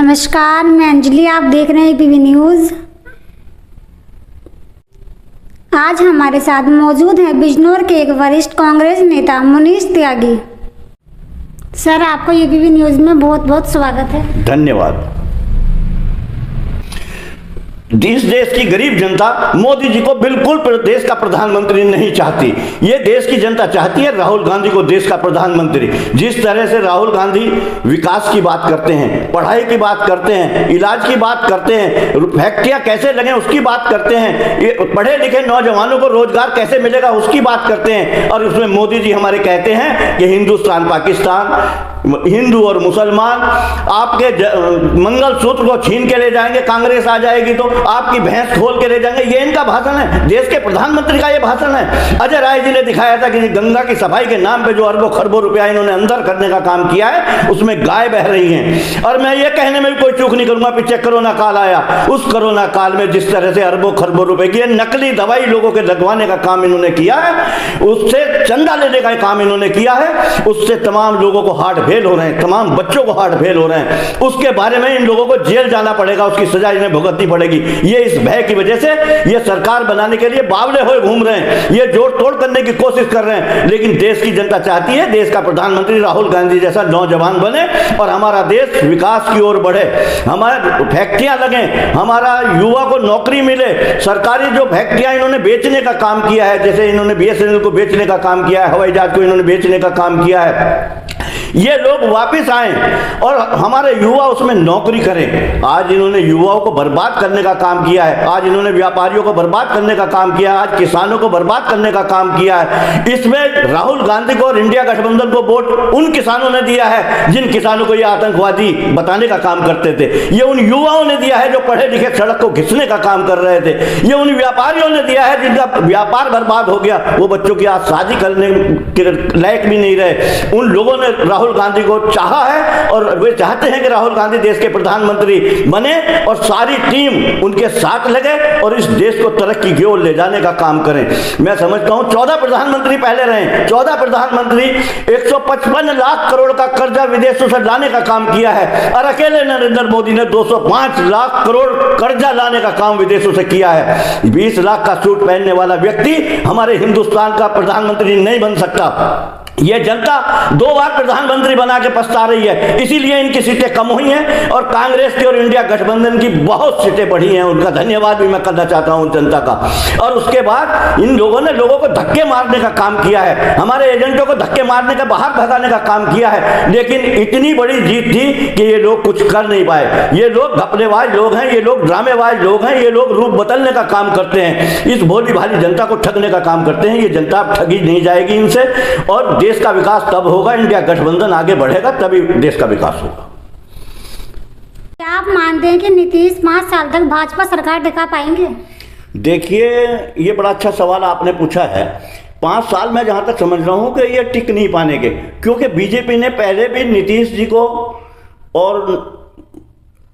नमस्कार, मैं अंजलि। आप देख रहे हैं पीवी न्यूज़। आज हमारे साथ मौजूद हैं बिजनौर के एक वरिष्ठ कांग्रेस नेता मुनीश त्यागी। सर, आपको यूपीवी न्यूज़ में बहुत बहुत स्वागत है। धन्यवाद। इस देश की गरीब जनता मोदी जी को बिल्कुल देश का प्रधानमंत्री नहीं चाहती। ये देश की जनता चाहती है राहुल गांधी को देश का प्रधानमंत्री। जिस तरह से राहुल गांधी विकास की बात करते हैं, पढ़ाई की बात करते हैं, इलाज की बात करते हैं, फैक्ट्रियां कैसे लगे उसकी बात करते हैं, ये पढ़े लिखे नौजवानों को रोजगार कैसे मिलेगा उसकी बात करते हैं। और उसमें मोदी जी हमारे कहते हैं कि हिंदुस्तान पाकिस्तान, हिंदू और मुसलमान, आपके मंगल सूत्र को छीन के ले जाएंगे, कांग्रेस आ जाएगी तो आपकी भैंस खोल के ले जाएंगे। ये इनका भाषण है, देश के प्रधानमंत्री का ये भाषण है। अजय राय जी ने दिखाया था कि गंगा की सफाई के नाम पे जो अरबों खरबों रुपया इन्होंने अंदर करने का काम किया है उसमें गाय बह रही हैं। और मैं ये कहने में भी कोई चूक नहीं करूंगा, पीछे कोरोना काल आया, उस कोरोना काल में जिस तरह से अरबों खरबों रुपए की नकली दवाई लोगों के लगवाने का काम इन्होंने किया है, उससे चंदा लेने का काम इन्होंने किया है, उससे तमाम लोगों को हार्ट फेल हो रहे हैं, तमाम बच्चों को हार्ट फेल हो रहे हैं। उसके बारे में इन लोगों को जेल जाना पड़ेगा, उसकी सजा इन्हें भुगतनी पड़ेगी। ये इस भय की वजह से ये सरकार बनाने के लिए बावले हुए घूम रहे हैं, ये जोड़ तोड़ करने की कोशिश कर रहे हैं। लेकिन देश की जनता चाहती है देश का प्रधानमंत्री राहुल गांधी जैसा नौजवान बने और हमारा देश विकास की ओर बढ़े, हमारे फैक्ट्रियां लगे, हमारा युवा को नौकरी मिले। सरकारी जो फैक्ट्रियां इन्होंने बेचने का काम किया है, जैसे इन्होंने बीएसएनएल को बेचने का काम किया है, हवाई जहाज को इन्होंने बेचने का काम किया है, ये लोग वापस आए और हमारे युवा उसमें नौकरी करें। आज इन्होंने युवाओं को बर्बाद करने का काम किया है, आज इन्होंने व्यापारियों को बर्बाद करने का काम किया है, आज किसानों को बर्बाद करने का काम किया है। इसमें राहुल गांधी को और इंडिया गठबंधन को वोट उन किसानों ने दिया है जिन किसानों को ये आतंकवादी बताने का काम करते थे। ये उन युवाओं ने दिया है जो पढ़े लिखे सड़क को घिसने का काम कर रहे थे। ये उन व्यापारियों ने दिया है जिनका व्यापार बर्बाद हो गया, वो बच्चों की आज शादी करने के लायक भी नहीं रहे। उन लोगों ने राहुल गांधी को चाहा है और वे चाहते हैं कि राहुल गांधी देश के प्रधानमंत्री बने और सारी टीम उनके साथ लगे और इस देश को तरक्की की ओर ले जाने का काम करें। मैं समझता हूं 14 प्रधानमंत्री पहले रहे, 14 प्रधानमंत्री 155 लाख करोड़ का कर्जा विदेशों से लाने का काम किया है और अकेले नरेंद्र मोदी ने 205 लाख करोड़ कर्जा लाने का काम विदेशों से किया है। 20 लाख का सूट पहनने वाला व्यक्ति हमारे हिंदुस्तान का प्रधानमंत्री नहीं बन सकता। ये जनता 2 बार प्रधानमंत्री बना के पछता रही है, इसीलिए इनकी सीटें कम हुई हैं और कांग्रेस की और इंडिया गठबंधन की बहुत सीटें बढ़ी हैं। उनका धन्यवाद भी मैं करना चाहता हूं जनता का। और उसके बाद इन लोगों ने लोगों को धक्के मारने का काम किया है, हमारे एजेंटों को धक्के मारने का, बाहर भगाने का काम किया है। लेकिन इतनी बड़ी जीत थी कि ये लोग कुछ कर नहीं पाए। ये लोग घपलेबाज लोग हैं, ये लोग ड्रामेबाज लोग हैं, ये लोग रूप बदलने का काम करते हैं, इस भोली भाली जनता को ठगने का काम करते हैं। ये जनता अब ठगी नहीं जाएगी इनसे और देश का विकास तब होगा, इंडिया गठबंधन आगे बढ़ेगा तभी देश का विकास होगा। क्या आप मानते हैं कि नीतीश 5 साल तक भाजपा सरकार टिका पाएंगे? देखिए, ये बड़ा अच्छा सवाल आपने पूछा है। 5 साल में जहां तक समझ रहा हूं कि ये टिक नहीं पाएंगे, क्योंकि बीजेपी ने पहले भी नीतीश जी को और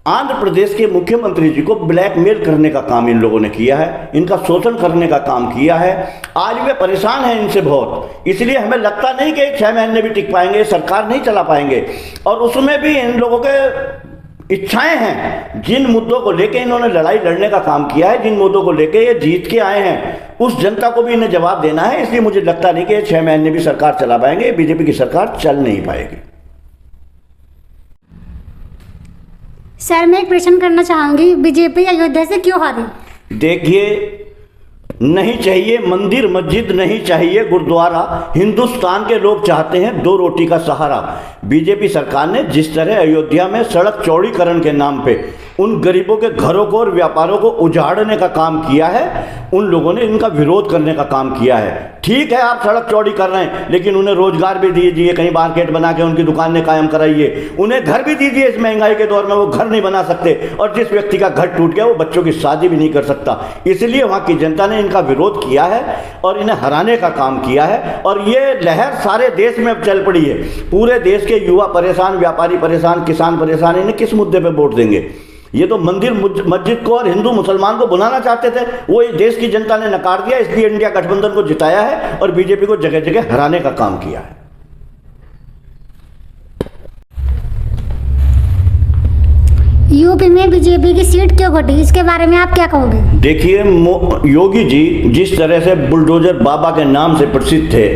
आंध्र प्रदेश के मुख्यमंत्री जी को ब्लैकमेल करने का काम इन लोगों ने किया है, इनका शोषण करने का काम किया है। आज वे परेशान हैं इनसे बहुत, इसलिए हमें लगता नहीं कि 6 महीने भी टिक पाएंगे, सरकार नहीं चला पाएंगे। और उसमें भी इन लोगों के इच्छाएं हैं, जिन मुद्दों को लेके इन्होंने लड़ाई लड़ने का काम किया है, जिन मुद्दों को लेके ये जीत के आए हैं, उस जनता को भी इन्हें जवाब देना है। इसलिए मुझे लगता नहीं कि 6 महीने भी सरकार चला पाएंगे, बीजेपी की सरकार चल नहीं पाएगी। सर, मैं एक प्रश्न करना चाहूंगी, बीजेपी अयोध्या से क्यों हारी? देखिए, नहीं चाहिए मंदिर मस्जिद, नहीं चाहिए गुरुद्वारा, हिंदुस्तान के लोग चाहते हैं 2 रोटी का सहारा। बीजेपी सरकार ने जिस तरह अयोध्या में सड़क चौड़ीकरण के नाम पे उन गरीबों के घरों को और व्यापारों को उजाड़ने का काम किया है, उन लोगों ने इनका विरोध करने का काम किया है। ठीक है, आप सड़क चौड़ी कर रहे हैं, लेकिन उन्हें रोजगार भी दीजिए, कहीं मार्केट बना के उनकी दुकानें कायम कराइए, उन्हें घर भी दीजिए। इस महंगाई के दौर में वो घर नहीं बना सकते और जिस व्यक्ति का घर टूट गया वो बच्चों की शादी भी नहीं कर सकता। इसलिए वहाँ की जनता ने इनका विरोध किया है और इन्हें हराने का काम किया है। और ये लहर सारे देश में अब चल पड़ी है, पूरे देश के युवा परेशान, व्यापारी परेशान, किसान परेशान, इन्हें किस मुद्दे पर वोट देंगे? ये तो मंदिर मस्जिद को और हिंदू मुसलमान को बुलाना चाहते थे, वो देश की जनता ने नकार दिया। इसलिए इंडिया गठबंधन को जिताया है और बीजेपी को जगह जगह हराने का काम किया है। यूपी में बीजेपी की सीट क्यों घटी, इसके बारे में आप क्या कहोगे? देखिए, योगी जी जिस तरह से बुलडोजर बाबा के नाम से प्रसिद्ध थे,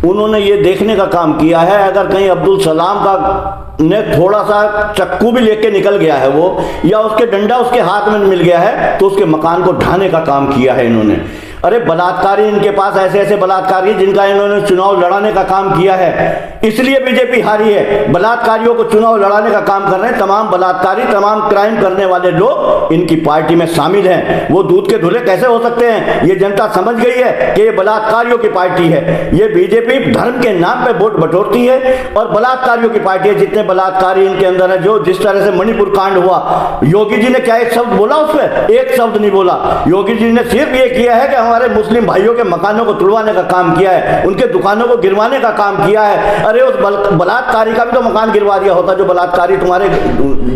उन्होंने ये देखने का काम किया है, अगर कहीं अब्दुल सलाम का ने थोड़ा सा चक्कू भी लेके निकल गया है वो, या उसके डंडा उसके हाथ में मिल गया है, तो उसके मकान को ढाने का काम किया है इन्होंने। अरे बलात्कारी, इनके पास ऐसे ऐसे बलात्कारी जिनका इन्होंने चुनाव लड़ाने का काम किया है, इसलिए बीजेपी हारी है। बलात्कारियों को चुनाव लड़ाने का काम कर रहे हैं तमाम बलात्कारी, तमाम क्राइम करने वाले लोग इनकी पार्टी में शामिल हैं। वो दूध के धुले कैसे हो सकते हैं? ये जनता समझ गई है कि ये बलात्कारियों की पार्टी है। ये बीजेपी धर्म के नाम पे वोट बटोरती है और बलात्कारियों की पार्टी है। जितने बलात्कारी इनके अंदर है, जो जिस तरह से मणिपुर कांड हुआ, योगी जी ने क्या एक शब्द बोला उसमें? एक शब्द नहीं बोला। योगी जी ने सिर्फ ये किया है कि हमारे मुस्लिम भाइयों के मकानों को तुड़वाने का काम किया है, उनके दुकानों को गिरवाने का काम किया है। अरे उस बलात्कारी का भी तो मकान गिरवा दिया होता, जो बलात्कारी तुम्हारे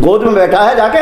गोद में बैठा है जाके,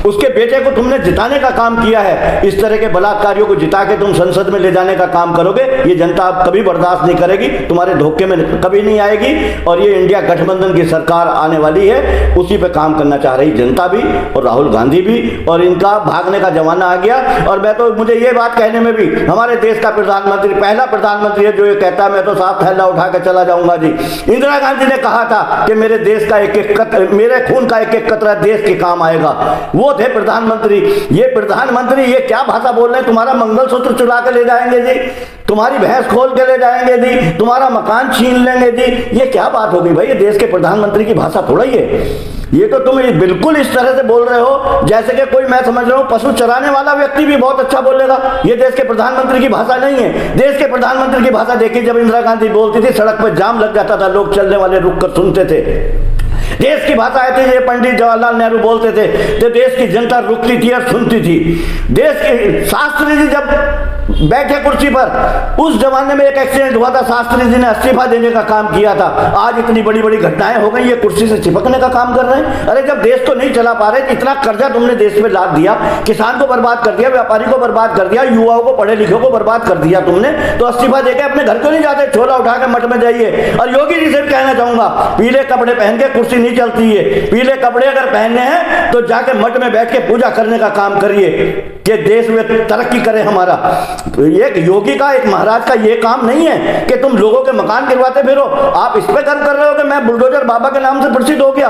उसके बेटे को तुमने जिताने का काम किया है। इस तरह के बलात्कारियों को जिता के तुम संसद में ले जाने का काम करोगे, ये जनता अब कभी बर्दाश्त नहीं करेगी, तुम्हारे धोखे में कभी नहीं आएगी। और ये इंडिया गठबंधन की सरकार आने वाली है, उसी पे काम करना चाह रही जनता भी और राहुल गांधी भी, और इनका भागने का जमाना आ गया। और मैं तो, मुझे ये बात कहने में भी, हमारे देश का प्रधानमंत्री पहला प्रधानमंत्री है जो ये कहता है मैं तो साफ थैला उठा के चला जाऊंगा जी। इंदिरा गांधी ने कहा था कि मेरे देश का एक एक कतरा, मेरे खून का एक एक कतरा देश के काम आएगा। वो थे प्रधानमंत्री। ये प्रधानमंत्री ये क्या भाषा बोल रहे हैं? तुम्हारा मंगलसूत्र चुरा के ले जाएंगे जी, तुम्हारी भैंस खोल के ले जाएंगे जी, तुम्हारा मकान छीन लेंगे जी। ये क्या बात होगी भाई? ये देश के प्रधानमंत्री की भाषा थोड़ा ही है। ये तो तुम बिल्कुल इस तरह से बोल रहे हो जैसे कि कोई, मैं समझ रहा हूँ पशु चराने वाला व्यक्ति भी बहुत अच्छा बोलेगा। ये देश के प्रधानमंत्री की भाषा नहीं है। देश के प्रधानमंत्री की भाषा देखिए, जब इंदिरा गांधी बोलती थी सड़क पर जाम लग जाता था, लोग चलने वाले रुक कर सुनते थे। देश की भाषा ऐसी है, पंडित जवाहरलाल नेहरू बोलते थे तो देश की जनता रुकती थी और सुनती थी। देश के शास्त्री जी जब बैठे कुर्सी पर, उस जमाने में एक एक्सीडेंट हुआ था, शास्त्री जी ने इस्तीफा देने का काम किया था। आज इतनी बड़ी बड़ी घटनाएं हो गई, ये कुर्सी से चिपकने का काम कर रहे हैं। अरे जब देश को नहीं चला पा रहे, इतना कर्जा तुमने देश में लाद दिया, किसान को बर्बाद कर दिया, व्यापारी को बर्बाद कर दिया, युवाओं को, पढ़े लिखे को बर्बाद कर दिया तुमने, तो इस्तीफा देके अपने घर क्यों नहीं जाते? छोला उठा के मठ में जाइए। और योगी जी से भी कहना चाहूंगा, पीले कपड़े पहन के कुर्सी नहीं चलती है। पीले कपड़े अगर पहनने हैं तो जाके मठ में बैठ के पूजा करने का काम करिए कि देश में तरक्की करे हमारा। एक योगी का, एक महाराज का ये काम नहीं है कि तुम लोगों के मकान गिरवाते फिरो। आप इस पे गर्व कर रहे हो कि मैं बुलडोजर बाबा के नाम से प्रसिद्ध हो गया।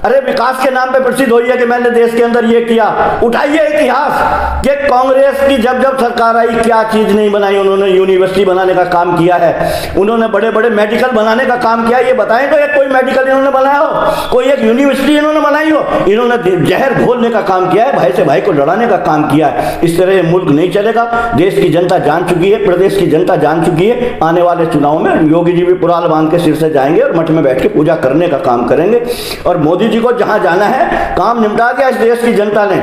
अरे विकास के नाम पे प्रसिद्ध हुई है कि मैंने देश के अंदर ये किया। उठाइए इतिहास कि कांग्रेस की जब जब सरकार आई क्या चीज नहीं बनाई उन्होंने। यूनिवर्सिटी बनाने का काम किया है उन्होंने, बड़े बड़े मेडिकल बनाने का काम किया। ये बताएं तो एक कोई मेडिकल इन्होंने बनाया हो, कोई एक यूनिवर्सिटी इन्होंने बनाई हो? इन्होंने जहर घोलने का काम किया है, भाई से भाई को लड़ाने का काम किया है। इस तरह मुल्क नहीं चलेगा। देश की जनता जान चुकी है, प्रदेश की जनता जान चुकी है। आने वाले चुनाव में योगी जी भी पुराल बांध के सिर से जाएंगे और मठ में बैठ के पूजा करने का काम करेंगे। और मोदी जी को जहां जाना है, काम निपटा दिया इस देश की जनता ने।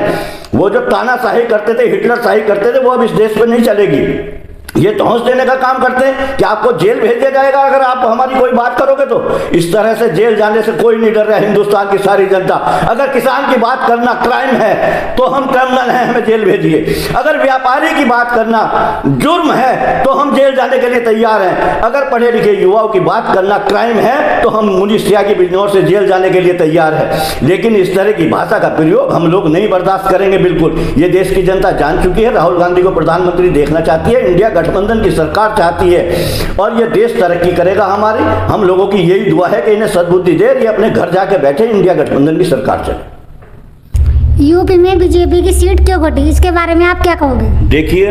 वो जो तानाशाही करते थे, हिटलर शाही करते थे, वो अब इस देश पे नहीं चलेगी। ये तोहस देने का काम करते हैं कि आपको जेल भेज दिया जाएगा अगर आप हमारी कोई बात करोगे तो। इस तरह से जेल जाने से कोई नहीं डर रहा है हिंदुस्तान की सारी जनता। अगर किसान की बात करना क्राइम है तो हम क्रिमिनल हैं, हमें जेल भेजिए। अगर व्यापारी की बात करना जुर्म है तो हम जेल जाने के लिए तैयार हैं। अगर पढ़े लिखे युवाओं की बात करना क्राइम है तो हम मुनीष त्यागी बिजनौर से जेल जाने के लिए तैयार है। लेकिन इस तरह की भाषा का प्रयोग हम लोग नहीं बर्दाश्त करेंगे बिल्कुल। ये देश की जनता जान चुकी है। राहुल गांधी को प्रधानमंत्री देखना चाहती है, इंडिया गठबंधन की सरकार चाहती है और ये देश तरक्की करेगा हमारी। हम लोगों की यही दुआ है कि इन्हें सद्बुद्धि दे, ये अपने घर जाके बैठे, इंडिया गठबंधन की सरकार चले। यूपी में बीजेपी की सीट क्यों घटी, इसके बारे में आप क्या कहोगे? देखिए,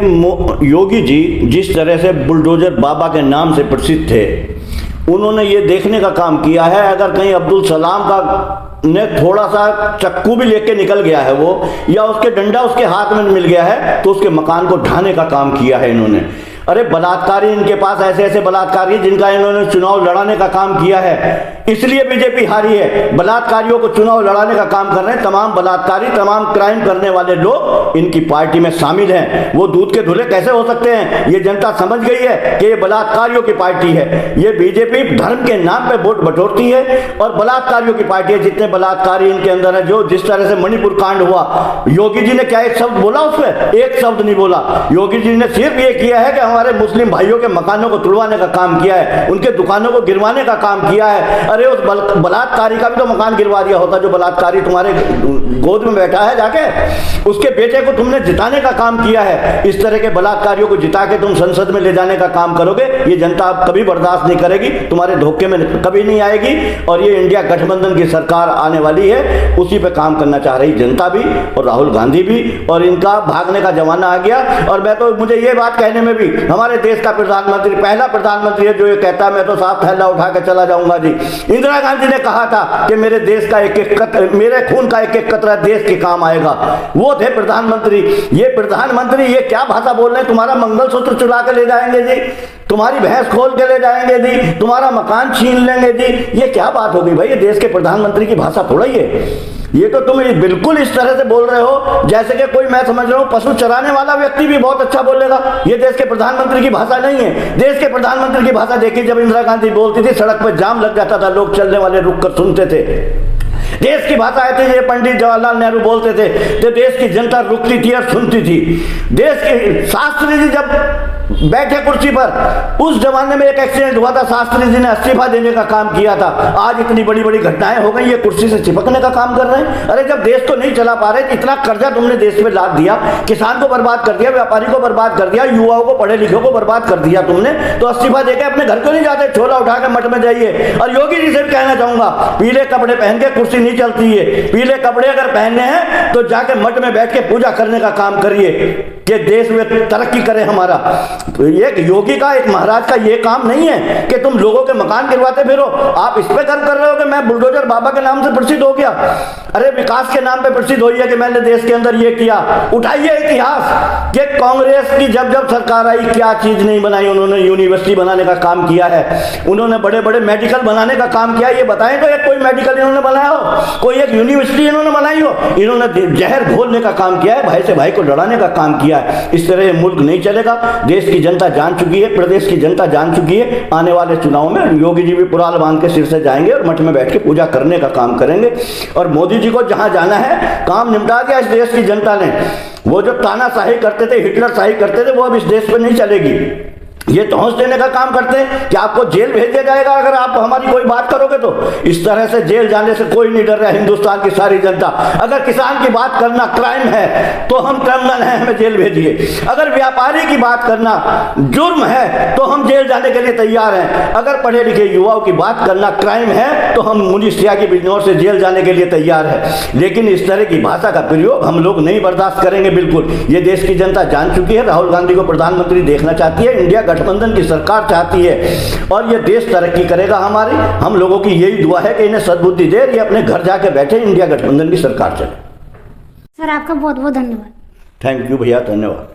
योगी जी जिस तरह से बुलडोजर बाबा के नाम से प्रसिद्ध थे, उन्होंने ये देखने का काम किया है, अगर कहीं अब्दुल सलाम का ने थोड़ा सा चक्कू भी लेके निकल गया है वो, या उसके डंडा उसके हाथ में मिल गया है, तो उसके मकान को ढाने का काम किया है इन्होंने। अरे बलात्कारी, इनके पास ऐसे ऐसे बलात्कारी जिनका इन्होंने चुनाव लड़ाने का काम किया है, इसलिए बीजेपी हारी है। बलात्कारियों को चुनाव लड़ाने का काम कर रहे हैं तमाम बलात्कारी, तमाम क्राइम करने वाले लोग इनकी पार्टी में शामिल हैं। वो दूध के धुले कैसे हो सकते हैं? ये जनता समझ गई है कि ये बलात्कारियों की पार्टी है। ये बीजेपी धर्म के नाम पे वोट बटोरती है और बलात्कारियों की पार्टी है। जितने बलात्कारी इनके अंदर है, जो जिस तरह से मणिपुर कांड हुआ, योगी जी ने क्या एक शब्द बोला उसमें? एक शब्द नहीं बोला। योगी जी ने सिर्फ ये किया है कि हमारे मुस्लिम भाइयों के मकानों को तुड़वाने का काम किया है, उनके दुकानों को गिरवाने का काम किया है। अरे उस बलात्कारी का भी तो मकान गिरवा दिया होता, जो बलात्कारी तुम्हारे गोद में बैठा है जाके, उसके बेटे को तुमने जिताने का काम किया है। इस तरह के बलात्कारियों को जिता के तुम संसद में ले जाने का काम करोगे, ये जनता अब कभी बर्दाश्त नहीं करेगी, तुम्हारे धोखे में कभी नहीं आएगी। और ये इंडिया गठबंधन की सरकार आने वाली है, उसी पे काम करना चाह रही जनता भी और राहुल गांधी भी, और इनका भागने का जमाना आ गया। और मैं तो, मुझे ये बात कहने में भी, हमारे देश का प्रधानमंत्री पहला प्रधानमंत्री है जो ये कहता है मैं तो साफ थैला उठा के चला जाऊंगा जी। इंदिरा गांधी ने कहा था कि मेरे देश का एक एक कतरा, मेरे खून का एक एक कतरा देश के काम आएगा, वो थे प्रधानमंत्री। ये प्रधानमंत्री ये क्या भाषा बोल रहे हैं, तुम्हारा मंगलसूत्र चुरा के ले जाएंगे जी, तुम्हारी भैंस खोल के ले जाएंगे जी, तुम्हारा मकान छीन लेंगे जी, ये क्या बात होगी भाई, ये देश के प्रधानमंत्री की भाषा थोड़ा ही है। ये तो तुम बिल्कुल इस तरह से बोल रहे हो जैसे कि कोई, मैं समझ रहा हूँ पशु चराने वाला व्यक्ति भी बहुत अच्छा बोलेगा। ये देश के प्रधानमंत्री की भाषा नहीं है। देश के प्रधानमंत्री की भाषा देखिए, जब इंदिरा गांधी बोलती थी सड़क पर जाम लग जाता था, लोग चलने वाले रुक कर सुनते थे। देश की भाषा आती थी, पंडित जवाहरलाल नेहरू बोलते थे तो देश की जनता रुकती थी और सुनती थी। देश के शास्त्री जी जब बैठे कुर्सी पर, उस जमाने में एक एक्सीडेंट हुआ था, शास्त्री जी ने इस्तीफा देने का काम किया था। आज इतनी बड़ी बड़ी घटनाएं हो गई, ये कुर्सी से चिपकने का काम कर रहे हैं। अरे जब देश को नहीं चला पा रहे, इतना कर्जा तुमने देश में लाद दिया, किसान को बर्बाद कर दिया, व्यापारी को बर्बाद कर दिया, युवाओं को, पढ़े लिखे को बर्बाद कर दिया तुमने, तो इस्तीफा देकर अपने घर को नहीं जाते, छोला उठा के मठ में जाइए। और योगी जी से भी कहना चाहूंगा, पीले कपड़े पहन के कुर्सी नहीं चलती है, पीले कपड़े अगर पहनने हैं तो जाके मठ में बैठ के पूजा करने का काम करिए कि देश में तरक्की करे हमारा। तो एक योगी का, एक महाराज का ये काम नहीं है कि तुम लोगों के मकान गिरवाते फिरो। आप इस पे गर्व कर रहे हो कि मैं बुलडोजर बाबा के नाम से प्रसिद्ध हो गया। अरे विकास के नाम पे प्रसिद्ध हुई है कि मैंने देश के अंदर ये किया। उठाइए इतिहास कि कांग्रेस की जब जब सरकार आई क्या चीज नहीं बनाई उन्होंने। यूनिवर्सिटी बनाने का काम किया है उन्होंने, बड़े बड़े मेडिकल बनाने का काम किया। ये बताएं तो एक कोई मेडिकल इन्होंने बनाया हो, कोई एक यूनिवर्सिटी इन्होंने बनाई हो। इन्होंने जहर घोलने का काम किया है, भाई से भाई को लड़ाने का काम किया है। इस तरह ये मुल्क नहीं चलेगा। देश की जनता जान चुकी है, प्रदेश की जनता जान चुकी है। आने वाले चुनाव में योगी जी भी पुराल बांध के सिर से जाएंगे और मठ में बैठ के पूजा करने का काम करेंगे। और मोदी जी को जहां जाना है, काम निपटा दिया इस देश की जनता ने। वो जो तानाशाही करते थे, हिटलर शाही करते थे, वो अब इस देश पे नहीं चलेगी। ये तोहस देने का काम करते हैं कि आपको जेल भेज दिया जाएगा अगर आप हमारी कोई बात करोगे तो। इस तरह से जेल जाने से कोई नहीं डर रहा है हिंदुस्तान की सारी जनता। अगर किसान की बात करना क्राइम है तो हम क्रिमिनल हैं, हमें जेल भेजिए। अगर व्यापारी की बात करना जुर्म है तो हम जेल जाने के लिए तैयार हैं। अगर पढ़े लिखे युवाओं की बात करना क्राइम है तो हम मुनीष त्यागी बिजनौर से जेल जाने के लिए तैयार है। लेकिन इस तरह की भाषा का प्रयोग हम लोग नहीं बर्दाश्त करेंगे बिल्कुल। ये देश की जनता जान चुकी है। राहुल गांधी को प्रधानमंत्री देखना चाहती है, इंडिया गठबंधन की सरकार चाहती है और ये देश तरक्की करेगा हमारी। हम लोगों की यही दुआ है कि इन्हें सद्बुद्धि दे, ये अपने घर जाके बैठे, इंडिया गठबंधन की सरकार चले। सर आपका बहुत बहुत धन्यवाद। थैंक यू भैया, धन्यवाद।